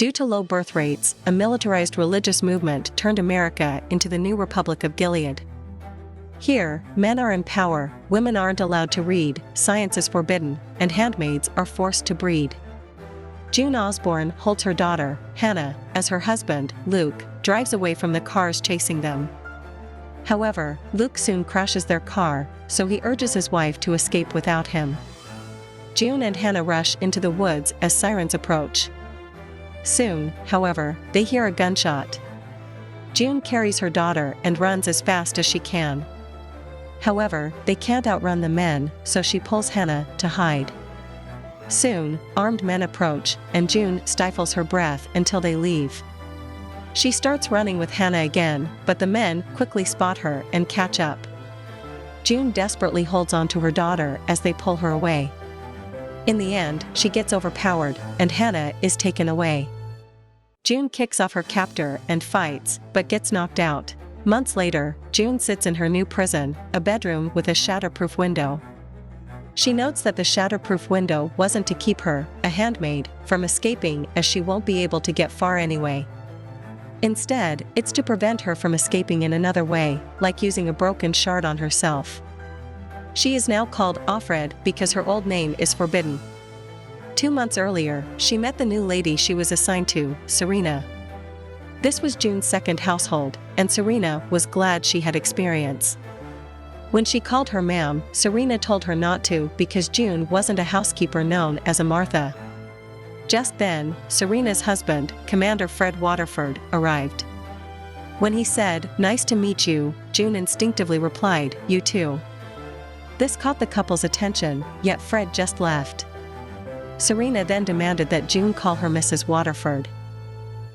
Due to low birth rates, a militarized religious movement turned America into the new Republic of Gilead. Here, men are in power, women aren't allowed to read, science is forbidden, and handmaids are forced to breed. June Osborne holds her daughter, Hannah, as her husband, Luke, drives away from the cars chasing them. However, Luke soon crashes their car, so he urges his wife to escape without him. June and Hannah rush into the woods as sirens approach. Soon, however, they hear a gunshot. June carries her daughter and runs as fast as she can. However, they can't outrun the men, so she pulls Hannah to hide. Soon, armed men approach, and June stifles her breath until they leave. She starts running with Hannah again, but the men quickly spot her and catch up. June desperately holds on to her daughter as they pull her away. In the end, she gets overpowered, and Hannah is taken away. June kicks off her captor and fights, but gets knocked out. Months later, June sits in her new prison, a bedroom with a shatterproof window. She notes that the shatterproof window wasn't to keep her, a handmaid, from escaping, as she won't be able to get far anyway. Instead, it's to prevent her from escaping in another way, like using a broken shard on herself. She is now called Offred because her old name is forbidden. 2 months earlier, she met the new lady she was assigned to, Serena. This was June's second household, and Serena was glad she had experience. When she called her ma'am, Serena told her not to because June wasn't a housekeeper known as a Martha. Just then, Serena's husband, Commander Fred Waterford, arrived. When he said, "Nice to meet you," June instinctively replied, "You too." This caught the couple's attention, yet Fred just left. Serena then demanded that June call her Mrs. Waterford.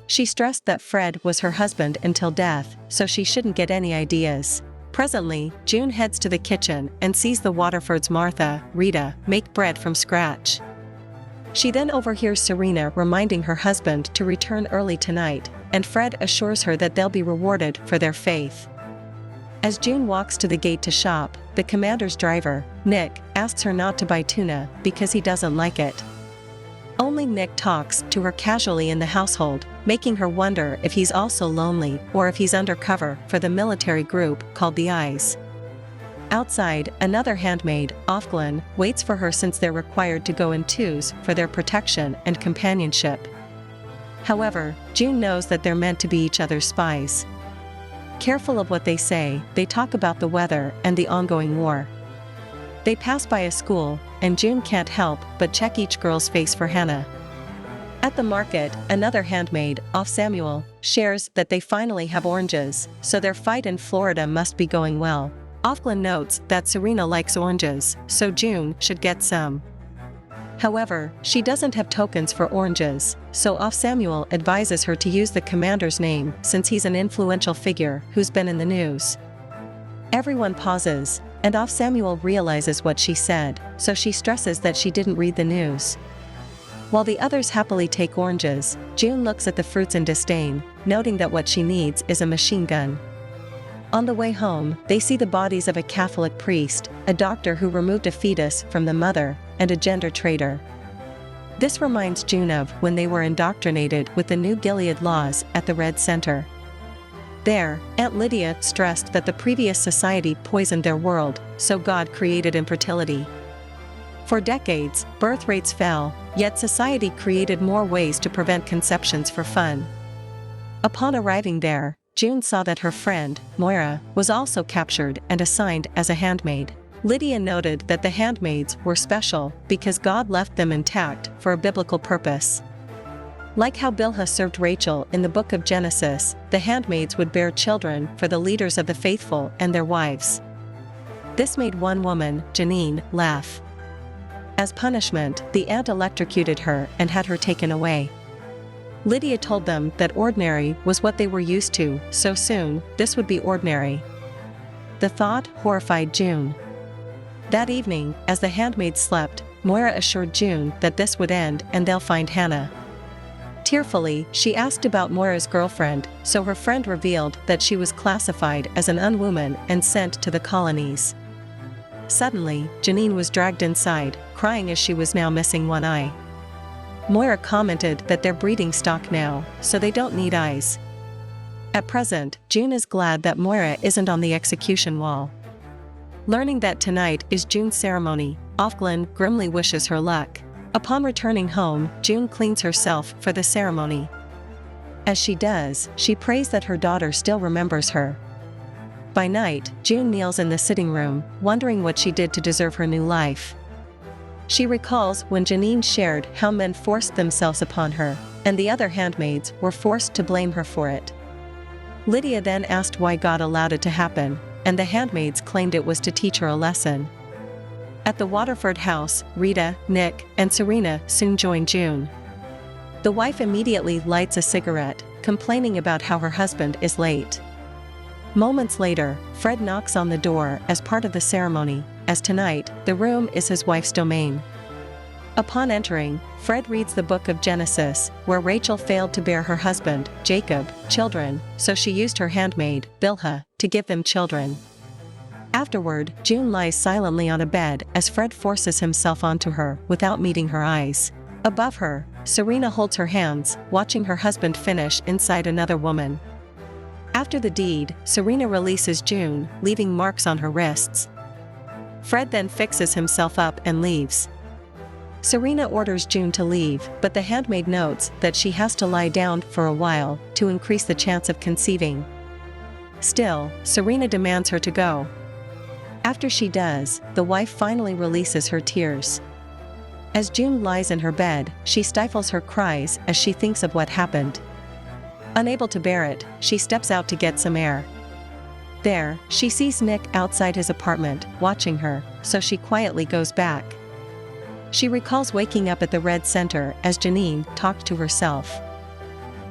She stressed that Fred was her husband until death, so she shouldn't get any ideas. Presently, June heads to the kitchen and sees the Waterfords, Martha, Rita, make bread from scratch. She then overhears Serena reminding her husband to return early tonight, and Fred assures her that they'll be rewarded for their faith. As June walks to the gate to shop, the commander's driver, Nick, asks her not to buy tuna because he doesn't like it. Only Nick talks to her casually in the household, making her wonder if he's also lonely or if he's undercover for the military group called the Eyes. Outside, another handmaid, Ofglin, waits for her since they're required to go in twos for their protection and companionship. However, June knows that they're meant to be each other's spies. Careful of what they say, they talk about the weather and the ongoing war. They pass by a school, and June can't help but check each girl's face for Hannah. At the market, another handmaid, Off Samuel, shares that they finally have oranges, so their fight in Florida must be going well. Ofglin notes that Serena likes oranges, so June should get some. However, she doesn't have tokens for oranges, so Off Samuel advises her to use the commander's name since he's an influential figure who's been in the news. Everyone pauses, and Off Samuel realizes what she said, so she stresses that she didn't read the news. While the others happily take oranges, June looks at the fruits in disdain, noting that what she needs is a machine gun. On the way home, they see the bodies of a Catholic priest, a doctor who removed a fetus from the mother, and a gender traitor. This reminds June of when they were indoctrinated with the new Gilead laws at the Red Center. There, Aunt Lydia stressed that the previous society poisoned their world, so God created infertility. For decades, birth rates fell, yet society created more ways to prevent conceptions for fun. Upon arriving there, June saw that her friend, Moira, was also captured and assigned as a handmaid. Lydia noted that the handmaids were special because God left them intact for a biblical purpose. Like how Bilhah served Rachel in the book of Genesis, the handmaids would bear children for the leaders of the faithful and their wives. This made one woman, Janine, laugh. As punishment, the aunt electrocuted her and had her taken away. Lydia told them that ordinary was what they were used to, so soon, this would be ordinary. The thought horrified June. That evening, as the handmaids slept, Moira assured June that this would end and they'll find Hannah. Tearfully, she asked about Moira's girlfriend, so her friend revealed that she was classified as an unwoman and sent to the colonies. Suddenly, Janine was dragged inside, crying as she was now missing one eye. Moira commented that they're breeding stock now, so they don't need eyes. At present, June is glad that Moira isn't on the execution wall. Learning that tonight is June's ceremony, Ofglin grimly wishes her luck. Upon returning home, June cleans herself for the ceremony. As she does, she prays that her daughter still remembers her. By night, June kneels in the sitting room, wondering what she did to deserve her new life. She recalls when Janine shared how men forced themselves upon her, and the other handmaids were forced to blame her for it. Lydia then asked why God allowed it to happen, and the handmaids claimed it was to teach her a lesson. At the Waterford house, Rita, Nick, and Serena soon join June. The wife immediately lights a cigarette, complaining about how her husband is late. Moments later, Fred knocks on the door as part of the ceremony, as tonight, the room is his wife's domain. Upon entering, Fred reads the book of Genesis, where Rachel failed to bear her husband, Jacob, children, so she used her handmaid, Bilhah, to give them children. Afterward, June lies silently on a bed as Fred forces himself onto her without meeting her eyes. Above her, Serena holds her hands, watching her husband finish inside another woman. After the deed, Serena releases June, leaving marks on her wrists. Fred then fixes himself up and leaves. Serena orders June to leave, but the handmaid notes that she has to lie down for a while to increase the chance of conceiving. Still, Serena demands her to go. After she does, the wife finally releases her tears. As June lies in her bed, she stifles her cries as she thinks of what happened. Unable to bear it, she steps out to get some air. There, she sees Nick outside his apartment, watching her, so she quietly goes back. She recalls waking up at the Red Center as Janine talked to herself.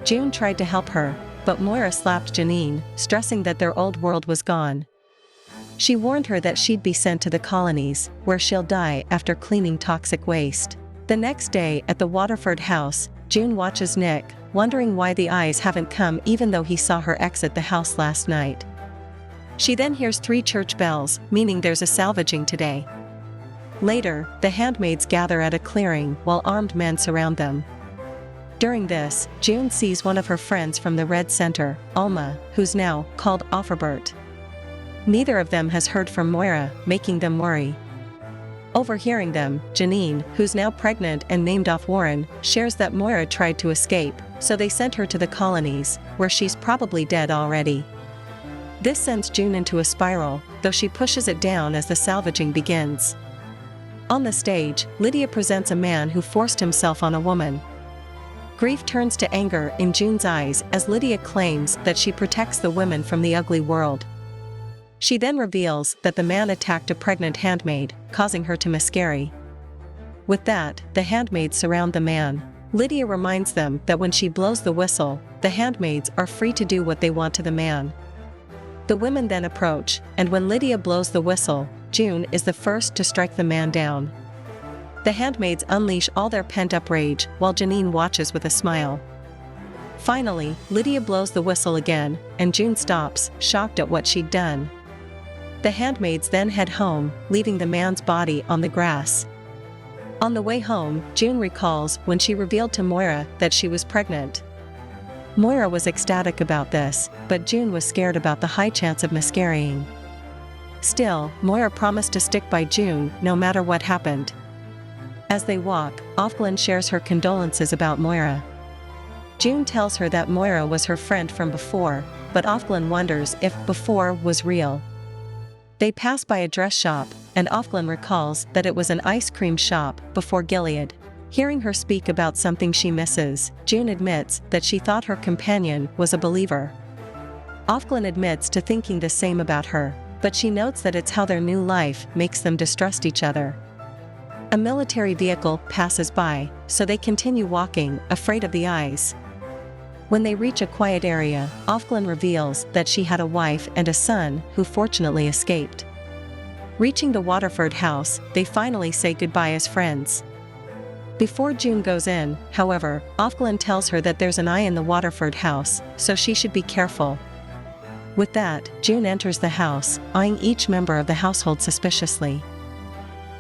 June tried to help her, but Moira slapped Janine, stressing that their old world was gone. She warned her that she'd be sent to the colonies, where she'll die after cleaning toxic waste. The next day at the Waterford house, June watches Nick, wondering why the eyes haven't come even though he saw her exit the house last night. She then hears 3 church bells, meaning there's a salvaging today. Later, the handmaids gather at a clearing while armed men surround them. During this, June sees one of her friends from the Red Center, Alma, who's now called Offerbert. Neither of them has heard from Moira, making them worry. Overhearing them, Janine, who's now pregnant and named off Warren, shares that Moira tried to escape, so they sent her to the colonies, where she's probably dead already. This sends June into a spiral, though she pushes it down as the salvaging begins. On the stage, Lydia presents a man who forced himself on a woman. Grief turns to anger in June's eyes as Lydia claims that she protects the women from the ugly world. She then reveals that the man attacked a pregnant handmaid, causing her to miscarry. With that, the handmaids surround the man. Lydia reminds them that when she blows the whistle, the handmaids are free to do what they want to the man. The women then approach, and when Lydia blows the whistle, June is the first to strike the man down. The handmaids unleash all their pent-up rage while Janine watches with a smile. Finally, Lydia blows the whistle again, and June stops, shocked at what she'd done. The handmaids then head home, leaving the man's body on the grass. On the way home, June recalls when she revealed to Moira that she was pregnant. Moira was ecstatic about this, but June was scared about the high chance of miscarrying. Still, Moira promised to stick by June no matter what happened. As they walk, Ofglin shares her condolences about Moira. June tells her that Moira was her friend from before, but Ofglin wonders if before was real. They pass by a dress shop, and Ofglin recalls that it was an ice cream shop before Gilead. Hearing her speak about something she misses, June admits that she thought her companion was a believer. Ofglin admits to thinking the same about her, but she notes that it's how their new life makes them distrust each other. A military vehicle passes by, so they continue walking, afraid of the eyes. When they reach a quiet area, Ofglin reveals that she had a wife and a son who fortunately escaped. Reaching the Waterford house, they finally say goodbye as friends. Before June goes in, however, Ofglin tells her that there's an eye in the Waterford house, so she should be careful. With that, June enters the house, eyeing each member of the household suspiciously.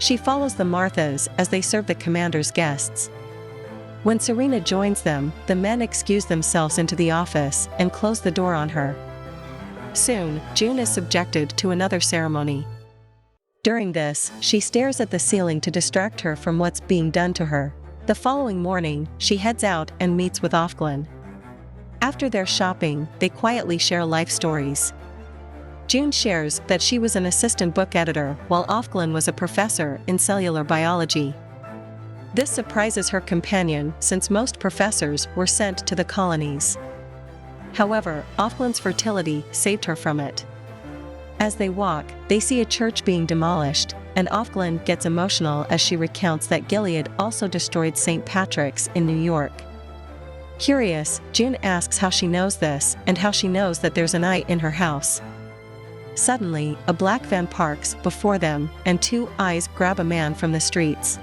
She follows the Marthas as they serve the commander's guests. When Serena joins them, the men excuse themselves into the office and close the door on her. Soon, June is subjected to another ceremony. During this, she stares at the ceiling to distract her from what's being done to her. The following morning, she heads out and meets with Ofglin. After their shopping, they quietly share life stories. June shares that she was an assistant book editor while Ofglin was a professor in cellular biology. This surprises her companion since most professors were sent to the colonies. However, Ofglin's fertility saved her from it. As they walk, they see a church being demolished, and Ofglin gets emotional as she recounts that Gilead also destroyed St. Patrick's in New York. Curious, June asks how she knows this and how she knows that there's an eye in her house. Suddenly, a black van parks before them, and two eyes grab a man from the streets.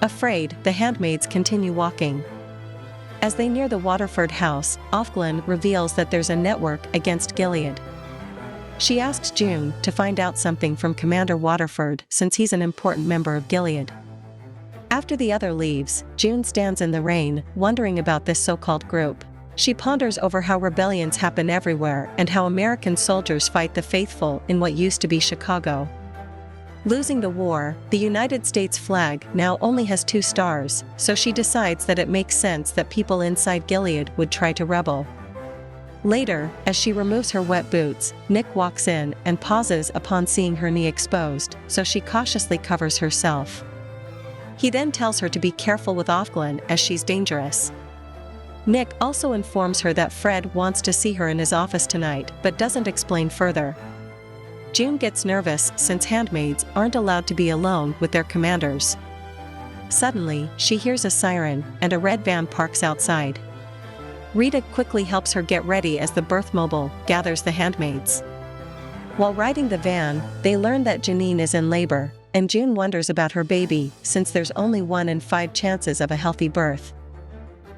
Afraid, the handmaids continue walking. As they near the Waterford house, Ofglin reveals that there's a network against Gilead. She asks June to find out something from Commander Waterford since he's an important member of Gilead. After the other leaves, June stands in the rain, wondering about this so-called group. She ponders over how rebellions happen everywhere and how American soldiers fight the faithful in what used to be Chicago. Losing the war, the United States flag now only has 2 stars, so she decides that it makes sense that people inside Gilead would try to rebel. Later, as she removes her wet boots, Nick walks in and pauses upon seeing her knee exposed, so she cautiously covers herself. He then tells her to be careful with Ofglin as she's dangerous. Nick also informs her that Fred wants to see her in his office tonight but doesn't explain further. June gets nervous since handmaids aren't allowed to be alone with their commanders. Suddenly, she hears a siren and a red van parks outside. Rita quickly helps her get ready as the birthmobile gathers the handmaids. While riding the van, they learn that Janine is in labor, and June wonders about her baby since there's only 1 in 5 chances of a healthy birth.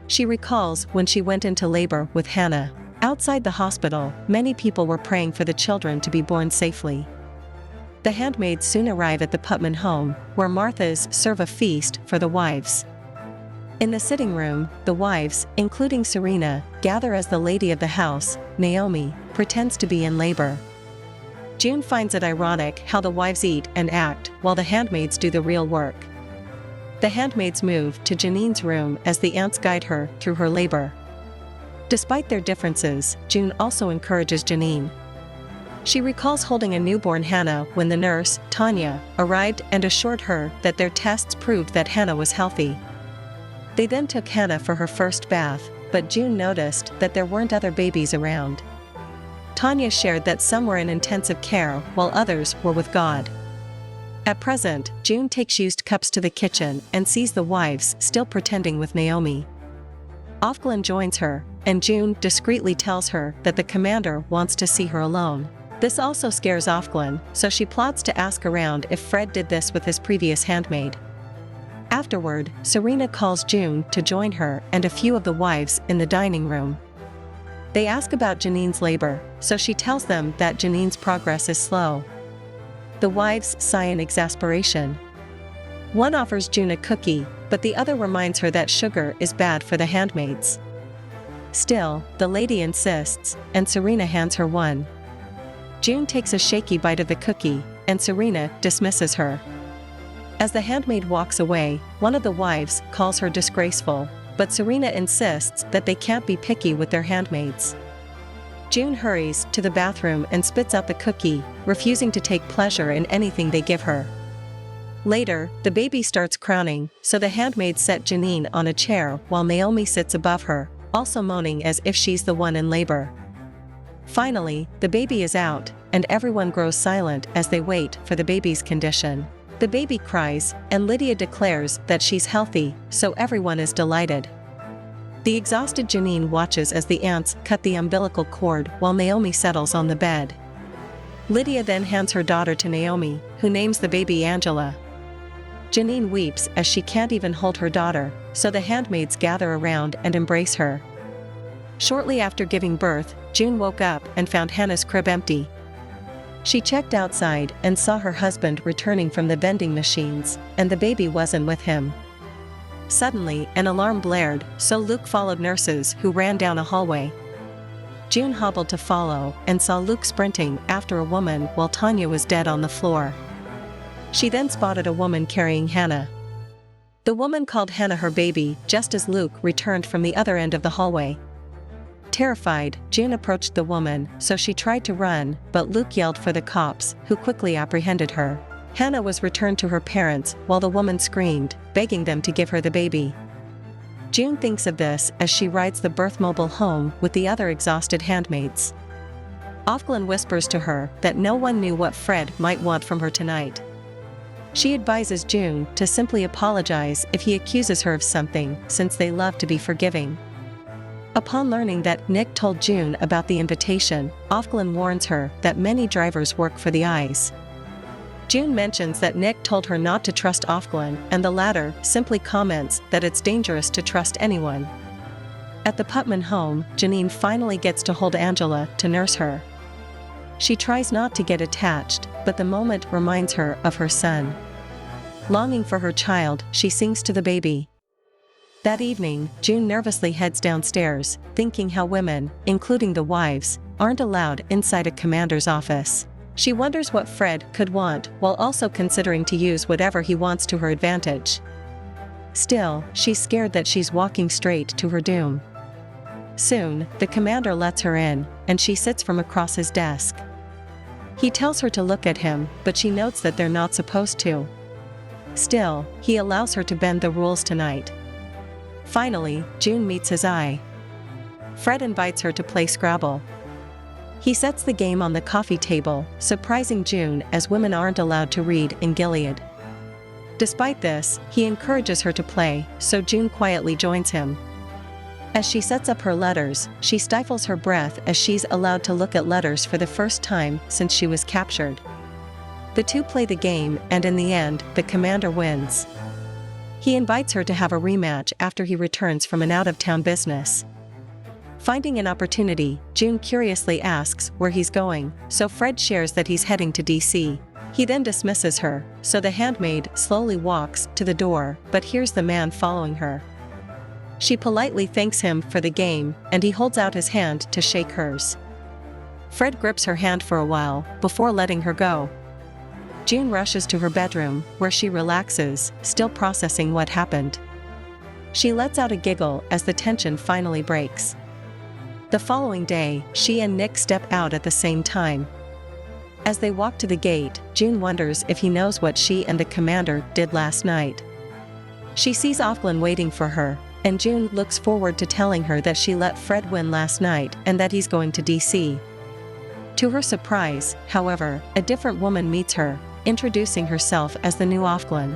She recalls when she went into labor with Hannah. Outside the hospital, many people were praying for the children to be born safely. The handmaids soon arrive at the Putman home, where Marthas serve a feast for the wives. In the sitting room, the wives, including Serena, gather as the lady of the house, Naomi, pretends to be in labor. June finds it ironic how the wives eat and act while the handmaids do the real work. The handmaids move to Janine's room as the aunts guide her through her labor. Despite their differences, June also encourages Janine. She recalls holding a newborn Hannah when the nurse, Tanya, arrived and assured her that their tests proved that Hannah was healthy. They then took Hannah for her first bath, but June noticed that there weren't other babies around. Tanya shared that some were in intensive care while others were with God. At present, June takes used cups to the kitchen and sees the wives still pretending with Naomi. Ofglin joins her, and June discreetly tells her that the commander wants to see her alone. This also scares Ofglin, so she plots to ask around if Fred did this with his previous handmaid. Afterward, Serena calls June to join her and a few of the wives in the dining room. They ask about Janine's labor, so she tells them that Janine's progress is slow. The wives sigh in exasperation. One offers June a cookie, but the other reminds her that sugar is bad for the handmaids. Still, the lady insists, and Serena hands her one. June takes a shaky bite of the cookie, and Serena dismisses her. As the handmaid walks away, one of the wives calls her disgraceful, but Serena insists that they can't be picky with their handmaids. June hurries to the bathroom and spits out the cookie, refusing to take pleasure in anything they give her. Later, the baby starts crowning, so the handmaids set Janine on a chair while Naomi sits above her, also moaning as if she's the one in labor. Finally, the baby is out, and everyone grows silent as they wait for the baby's condition. The baby cries, and Lydia declares that she's healthy, so everyone is delighted. The exhausted Janine watches as the aunts cut the umbilical cord while Naomi settles on the bed. Lydia then hands her daughter to Naomi, who names the baby Angela. Janine weeps as she can't even hold her daughter, so the handmaids gather around and embrace her. Shortly after giving birth, June woke up and found Hannah's crib empty. She checked outside and saw her husband returning from the vending machines, and the baby wasn't with him. Suddenly, an alarm blared, so Luke followed nurses who ran down a hallway. June hobbled to follow and saw Luke sprinting after a woman while Tanya was dead on the floor. She then spotted a woman carrying Hannah. The woman called Hannah her baby just as Luke returned from the other end of the hallway. Terrified, June approached the woman, so she tried to run, but Luke yelled for the cops, who quickly apprehended her. Hannah was returned to her parents while the woman screamed, begging them to give her the baby. June thinks of this as she rides the birth mobile home with the other exhausted handmaids. Ofglin whispers to her that no one knew what Fred might want from her tonight. She advises June to simply apologize if he accuses her of something, since they love to be forgiving. Upon learning that Nick told June about the invitation, Ofglin warns her that many drivers work for the eyes. June mentions that Nick told her not to trust Ofglin, and the latter simply comments that it's dangerous to trust anyone. At the Putman home, Janine finally gets to hold Angela to nurse her. She tries not to get attached, but the moment reminds her of her son. Longing for her child, she sings to the baby. That evening, June nervously heads downstairs, thinking how women, including the wives, aren't allowed inside a commander's office. She wonders what Fred could want, while also considering to use whatever he wants to her advantage. Still, she's scared that she's walking straight to her doom. Soon, the commander lets her in, and she sits from across his desk. He tells her to look at him, but she notes that they're not supposed to. Still, he allows her to bend the rules tonight. Finally, June meets his eye. Fred invites her to play Scrabble. He sets the game on the coffee table, surprising June as women aren't allowed to read in Gilead. Despite this, he encourages her to play, so June quietly joins him. As she sets up her letters, she stifles her breath as she's allowed to look at letters for the first time since she was captured. The two play the game, and in the end, the commander wins. He invites her to have a rematch after he returns from an out-of-town business. Finding an opportunity, June curiously asks where he's going, so Fred shares that he's heading to DC. He then dismisses her, so the handmaid slowly walks to the door, but hears the man following her. She politely thanks him for the game, and he holds out his hand to shake hers. Fred grips her hand for a while, before letting her go. June rushes to her bedroom, where she relaxes, still processing what happened. She lets out a giggle as the tension finally breaks. The following day, she and Nick step out at the same time. As they walk to the gate, June wonders if he knows what she and the commander did last night. She sees Ofglin waiting for her, and June looks forward to telling her that she let Fred win last night and that he's going to DC. To her surprise, however, a different woman meets her, introducing herself as the new Ofglin.